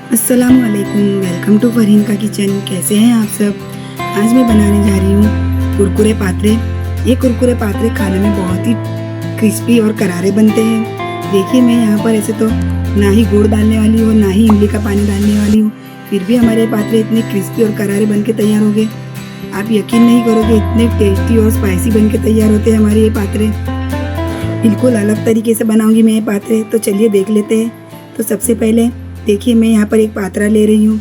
अस्सलामुअलैकुम, welcome to Farheen का kitchen. कैसे हैं आप सब। आज मैं बनाने जा रही हूँ कुरकुरे पात्रे। ये कुरकुरे पात्रे खाने में बहुत ही क्रिस्पी और करारे बनते हैं। देखिए, मैं यहाँ पर ऐसे तो ना ही गुड़ डालने वाली हूँ, ना ही इमली का पानी डालने वाली हूँ, फिर भी हमारे पात्रे इतने क्रिस्पी और करारे बन के तैयार हो गए। आप यकीन नहीं करोगे, इतने टेस्टी और स्पाइसी बन के तैयार होते हैं हमारे ये पात्रे। बिल्कुल अलग तरीके से बनाऊंगी मैं ये पात्रे, तो चलिए देख लेते हैं। तो सबसे पहले देखिए, मैं यहाँ पर एक पात्रा ले रही हूँ।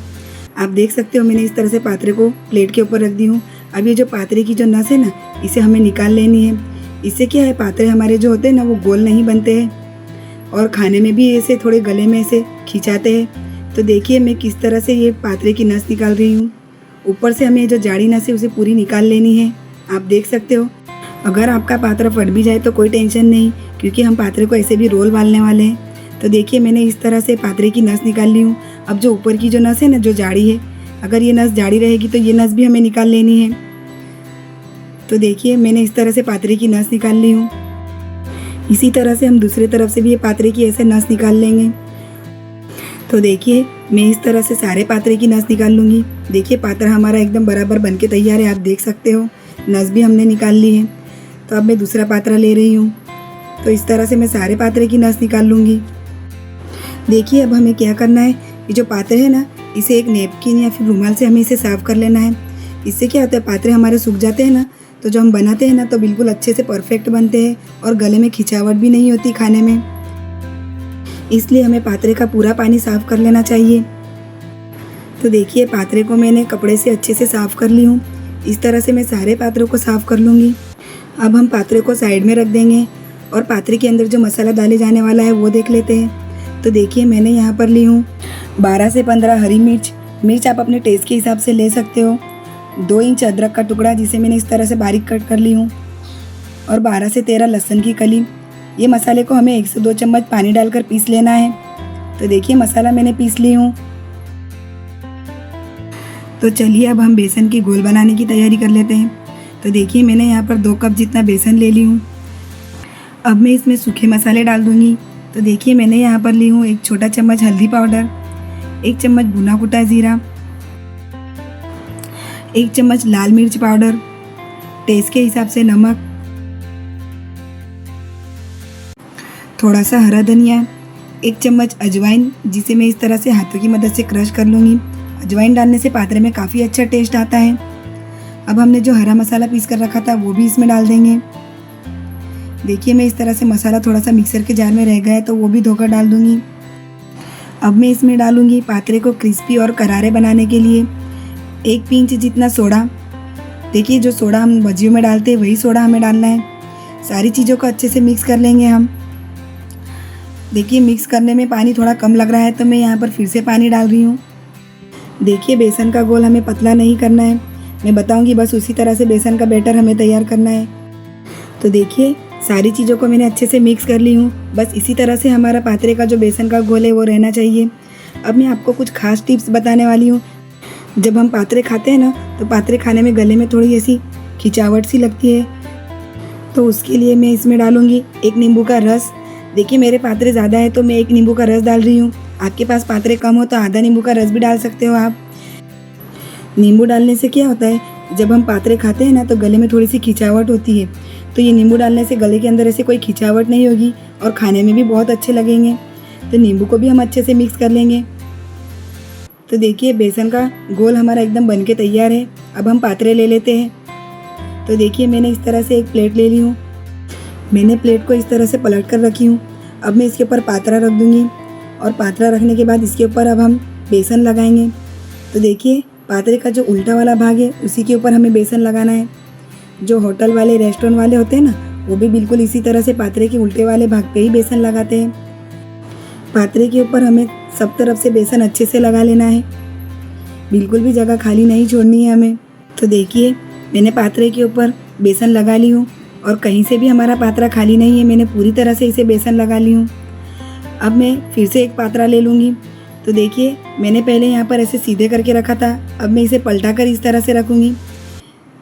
आप देख सकते हो, मैंने इस तरह से पात्रे को प्लेट के ऊपर रख दी हूँ। अब ये जो पात्रे की जो नस है ना, इसे हमें निकाल लेनी है। इससे क्या है, पात्रे हमारे जो होते हैं ना, वो गोल नहीं बनते हैं और खाने में भी ऐसे थोड़े गले में ऐसे खिंचाते हैं। तो देखिए, मैं किस तरह से ये पात्रे की नस निकाल रही हूँ। ऊपर से हमें जो जाड़ी नस है उसे पूरी निकाल लेनी है। आप देख सकते हो, अगर आपका पात्रा फट भी जाए तो कोई टेंशन नहीं, क्योंकि हम पात्रे को ऐसे भी रोल बालने वाले हैं। तो देखिए, मैंने इस तरह से पात्रे की नस निकाल ली हूँ। अब जो ऊपर की जो नस है ना, जो जाड़ी है, अगर ये नस जाड़ी रहेगी तो ये नस भी हमें निकाल लेनी है। तो देखिए, मैंने इस तरह से पात्रे की नस निकाल ली हूँ। इसी तरह से हम दूसरी तरफ से भी ये पात्रे की ऐसे नस निकाल लेंगे। तो देखिए, मैं इस तरह से सारे पात्रे की नस निकाल लूँगी। देखिए, पात्रा हमारा एकदम बराबर बन के तैयार है। आप देख सकते हो, नस भी हमने निकाल ली है। तो अब मैं दूसरा पात्रा ले रही हूँ। तो इस तरह से मैं सारे पात्रे की नस निकाल लूँगी। देखिए, अब हमें क्या करना है, ये जो पात्र है ना, इसे एक नैपकिन या फिर रुमाल से हमें इसे साफ़ कर लेना है। इससे क्या होता है, पात्रे हमारे सूख जाते हैं ना, तो जो हम बनाते हैं ना, तो बिल्कुल अच्छे से परफेक्ट बनते हैं और गले में खिंचावट भी नहीं होती खाने में। इसलिए हमें पात्रे का पूरा पानी साफ़ कर लेना चाहिए। तो देखिए, पात्रे को मैंने कपड़े से अच्छे से साफ़ कर ली हूँ। इस तरह से मैं सारे पात्रों को साफ़ कर लूँगी। अब हम पात्रे को साइड में रख देंगे और पात्रे के अंदर जो मसाला डाले जाने वाला है वो देख लेते हैं। तो देखिए, मैंने यहाँ पर ली हूँ 12 से 15 हरी मिर्च आप अपने टेस्ट के हिसाब से ले सकते हो। 2 इंच अदरक का टुकड़ा, जिसे मैंने इस तरह से बारीक कट कर ली हूँ, और 12 से 13 लहसुन की कली। ये मसाले को हमें 1 से 2 चम्मच पानी डालकर पीस लेना है। तो देखिए, मसाला मैंने पीस ली हूँ। तो चलिए, अब हम बेसन की घोल बनाने की तैयारी कर लेते हैं। तो देखिए, मैंने यहाँ पर 2 कप जितना बेसन ले ली हूँ। अब मैं इसमें सूखे मसाले डाल दूँगी। तो देखिए, मैंने यहाँ पर ली हूँ 1 छोटा चम्मच हल्दी पाउडर, 1 चम्मच भुना कुटा जीरा, 1 चम्मच लाल मिर्च पाउडर, टेस्ट के हिसाब से नमक, थोड़ा सा हरा धनिया, 1 चम्मच अजवाइन, जिसे मैं इस तरह से हाथों की मदद से क्रश कर लूँगी। अजवाइन डालने से पात्रे में काफ़ी अच्छा टेस्ट आता है। अब हमने जो हरा मसाला पीस कर रखा था वो भी इसमें डाल देंगे। देखिए, मैं इस तरह से मसाला थोड़ा सा मिक्सर के जार में रह गया है, तो वो भी धोकर डाल दूंगी। अब मैं इसमें डालूंगी पात्रे को क्रिस्पी और करारे बनाने के लिए 1 पिंच जितना सोडा। देखिए, जो सोडा हम भजियों में डालते हैं वही सोडा हमें डालना है। सारी चीज़ों को अच्छे से मिक्स कर लेंगे हम। देखिए, मिक्स करने में पानी थोड़ा कम लग रहा है, तो मैं यहाँ पर फिर से पानी डाल रही हूँ। देखिए, बेसन का घोल हमें पतला नहीं करना है, मैं बताऊँगी, बस उसी तरह से बेसन का बैटर हमें तैयार करना है। तो देखिए, सारी चीज़ों को मैंने अच्छे से मिक्स कर ली हूँ। बस इसी तरह से हमारा पात्रे का जो बेसन का घोल है वो रहना चाहिए। अब मैं आपको कुछ खास टिप्स बताने वाली हूँ। जब हम पात्रे खाते हैं ना, तो पात्रे खाने में गले में थोड़ी ऐसी खिंचावट सी लगती है, तो उसके लिए मैं इसमें डालूँगी 1 नींबू का रस। देखिए, मेरे पात्रे ज़्यादा है तो मैं 1 नींबू का रस डाल रही हूँ। आपके पास पात्रे कम हो तो आधा नींबू का रस भी डाल सकते हो आप। नींबू डालने से क्या होता है, जब हम पात्रे खाते हैं ना, तो गले में थोड़ी सी खिंचावट होती है। तो ये नींबू डालने से गले के अंदर ऐसे कोई खिंचावट नहीं होगी और खाने में भी बहुत अच्छे लगेंगे। तो नींबू को भी हम अच्छे से मिक्स कर लेंगे। तो देखिए, बेसन का घोल हमारा एकदम बन के तैयार है। अब हम पात्रे ले लेते हैं। तो देखिए, मैंने इस तरह से एक प्लेट ले ली हूँ। मैंने प्लेट को इस तरह से पलट कर रखी हूँ। अब मैं इसके ऊपर पात्रा रख दूँगी और पात्रा रखने के बाद इसके ऊपर अब हम बेसन लगाएंगे। तो देखिए, पात्रे का जो उल्टा वाला भाग है उसी के ऊपर हमें बेसन लगाना है। जो होटल वाले, रेस्टोरेंट वाले होते हैं ना, वो भी बिल्कुल इसी तरह से पात्रे के उल्टे वाले भाग पे ही बेसन लगाते हैं। पात्रे के ऊपर हमें सब तरफ से बेसन अच्छे से लगा लेना है, बिल्कुल भी जगह खाली नहीं छोड़नी है हमें। तो देखिए, मैंने पात्रे के ऊपर बेसन लगा ली हूँ और कहीं से भी हमारा पात्रा खाली नहीं है, मैंने पूरी तरह से इसे बेसन लगा ली हूँ। अब मैं फिर से एक पात्रा ले लूँगी। तो देखिए, मैंने पहले यहाँ पर ऐसे सीधे करके रखा था, अब मैं इसे पलटा कर इस तरह से रखूँगी।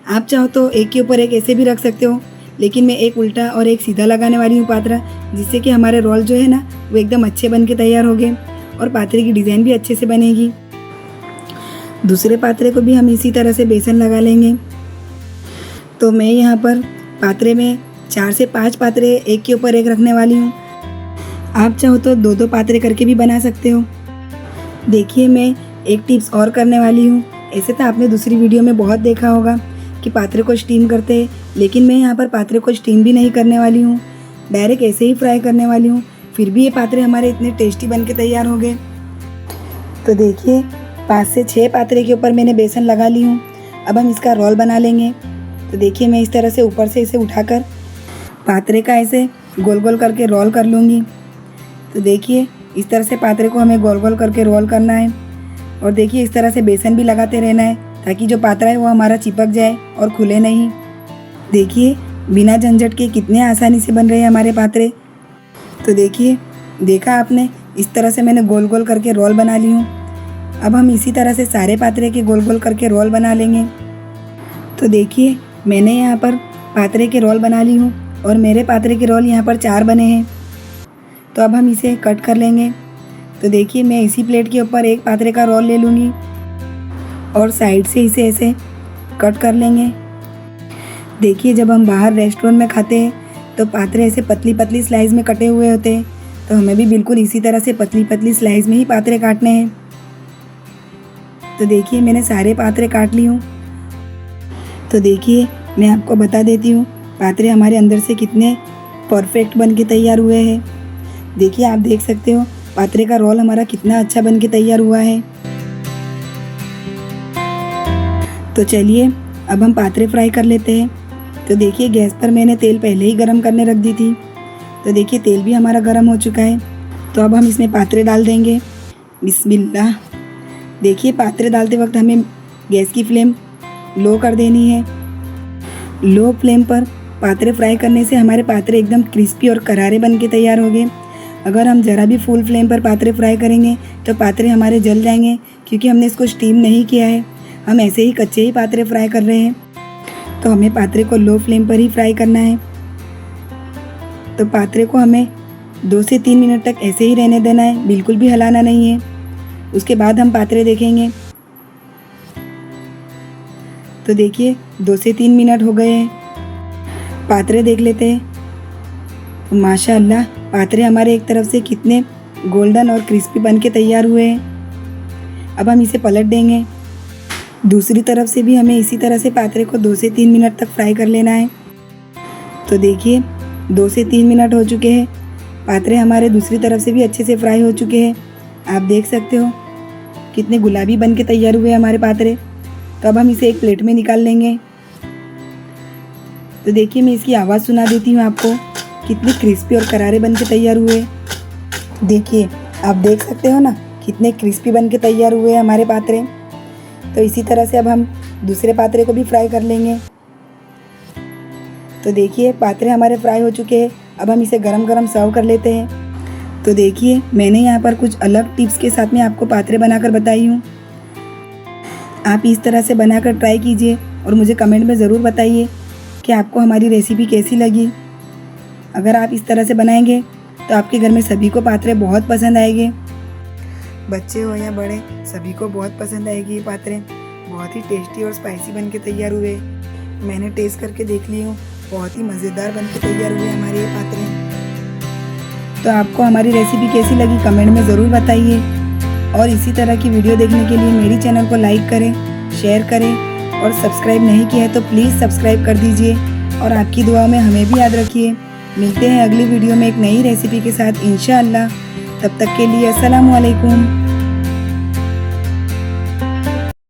आप चाहो तो एक के ऊपर एक ऐसे भी रख सकते हो, लेकिन मैं एक उल्टा और एक सीधा लगाने वाली हूँ पात्रा, जिससे कि हमारे रोल जो है ना, वो एकदम अच्छे बन के तैयार हो गए और पात्रे की डिज़ाइन भी अच्छे से बनेगी। दूसरे पात्रे को भी हम इसी तरह से बेसन लगा लेंगे। तो मैं यहाँ पर पात्रे में 4 से 5 पात्रे एक के ऊपर एक रखने वाली हूँ। आप चाहो तो 2-2 पात्रे करके भी बना सकते हो। देखिए मैं एक टिप्स और करने वाली हूँ। ऐसे तो आपने दूसरी वीडियो में बहुत देखा होगा कि पात्रे को स्टीम करते हैं, लेकिन मैं यहाँ पर पात्रे को स्टीम भी नहीं करने वाली हूँ, डायरेक्ट ऐसे ही फ्राई करने वाली हूँ। फिर भी ये पात्रे हमारे इतने टेस्टी बन के तैयार हो गए। तो देखिए 5 से 6 पात्रे के ऊपर मैंने बेसन लगा ली हूँ। अब हम इसका रोल बना लेंगे। तो देखिए मैं इस तरह से ऊपर से इसे उठाकर पात्रे का ऐसे गोल गोल करके रोल कर लूँगी। तो देखिए इस तरह से पात्रे को हमें गोल गोल करके रोल करना है। और देखिए इस तरह से बेसन भी लगाते रहना है ताकि जो पात्रा है वो हमारा चिपक जाए और खुले नहीं। देखिए बिना झंझट के कितने आसानी से बन रहे हैं हमारे पात्रे। तो देखिए देखा आपने, इस तरह से मैंने गोल गोल करके रोल बना ली हूँ। अब हम इसी तरह से सारे पात्रे के गोल गोल करके रोल बना लेंगे। तो देखिए मैंने यहाँ पर पात्रे के रोल बना ली हूँ और मेरे पात्रे के रोल यहाँ पर 4 बने हैं। तो अब हम इसे कट कर लेंगे। तो देखिए मैं इसी प्लेट के ऊपर एक पात्रे का रोल ले लूँगी और साइड से इसे ऐसे कट कर लेंगे। देखिए जब हम बाहर रेस्टोरेंट में खाते हैं तो पात्रे ऐसे पतली पतली स्लाइस में कटे हुए होते हैं, तो हमें भी बिल्कुल इसी तरह से पतली पतली स्लाइस में ही पात्रे काटने हैं। तो देखिए मैंने सारे पात्रे काट ली हूँ। तो देखिए मैं आपको बता देती हूँ पात्रे हमारे अंदर से कितने परफेक्ट बन के तैयार हुए हैं। देखिए आप देख सकते हो पात्रे का रोल हमारा कितना अच्छा बन के तैयार हुआ है। तो चलिए अब हम पात्रे फ्राई कर लेते हैं। तो देखिए गैस पर मैंने तेल पहले ही गरम करने रख दी थी। तो देखिए तेल भी हमारा गरम हो चुका है। तो अब हम इसमें पात्रे डाल देंगे। बिस्मिल्लाह। देखिए पात्रे डालते वक्त हमें गैस की फ्लेम लो कर देनी है। लो फ्लेम पर पात्रे फ्राई करने से हमारे पात्रे एकदम क्रिस्पी और करारे बन के तैयार हो गए। अगर हम ज़रा भी फुल फ्लेम पर पात्रे फ्राई करेंगे तो पात्रे हमारे जल जाएंगे, क्योंकि हमने इसको स्टीम नहीं किया है। हम ऐसे ही कच्चे ही पात्रे फ्राई कर रहे हैं। तो हमें पात्रे को लो फ्लेम पर ही फ्राई करना है। तो पात्रे को हमें 2 से 3 मिनट तक ऐसे ही रहने देना है, बिल्कुल भी हिलाना नहीं है। उसके बाद हम पात्रे देखेंगे। तो देखिए 2 से 3 मिनट हो गए हैं। पात्रे देख लेते हैं। तो माशाअल्लाह पात्रे हमारे एक तरफ से कितने गोल्डन और क्रिस्पी बन के तैयार हुए हैं। अब हम इसे पलट देंगे। दूसरी तरफ से भी हमें इसी तरह से पात्रे को 2 से 3 मिनट तक फ्राई कर लेना है। तो देखिए 2 से 3 मिनट हो चुके हैं। पात्रे हमारे दूसरी तरफ से भी अच्छे से फ्राई हो चुके हैं। आप देख सकते हो कितने गुलाबी बन के तैयार हुए हैं हमारे पात्रे। तो अब हम इसे एक प्लेट में निकाल लेंगे। तो देखिए मैं इसकी आवाज़ सुना देती हूँ आपको, कितने क्रिस्पी और करारे बन के तैयार हुए। देखिए आप देख सकते हो ना कितने क्रिस्पी बन के तैयार हुए हैं हमारे पात्रे। तो इसी तरह से अब हम दूसरे पात्रे को भी फ्राई कर लेंगे। तो देखिए पात्रे हमारे फ्राई हो चुके हैं। अब हम इसे गरम गरम सर्व कर लेते हैं। तो देखिए मैंने यहाँ पर कुछ अलग टिप्स के साथ में आपको पात्रे बनाकर बताई हूँ। आप इस तरह से बनाकर ट्राई कीजिए और मुझे कमेंट में ज़रूर बताइए कि आपको हमारी रेसिपी कैसी लगी। अगर आप इस तरह से बनाएंगे तो आपके घर में सभी को पात्रे बहुत पसंद आएंगे। बच्चे हो या बड़े, सभी को बहुत पसंद आएगी ये पात्रे। बहुत ही टेस्टी और स्पाइसी बन के तैयार हुए। मैंने टेस्ट करके देख ली हूँ, बहुत ही मज़ेदार बन के तैयार हुए हमारे ये पात्रे। तो आपको हमारी रेसिपी कैसी लगी कमेंट में ज़रूर बताइए। और इसी तरह की वीडियो देखने के लिए मेरी चैनल को लाइक करें, शेयर करें और सब्सक्राइब नहीं किया है तो प्लीज़ सब्सक्राइब कर दीजिए। और आपकी दुआ में हमें भी याद रखिए। मिलते हैं अगली वीडियो में एक नई रेसिपी के साथ इंशाअल्लाह। तब तक के लिए अस्सलामु अलैकुम।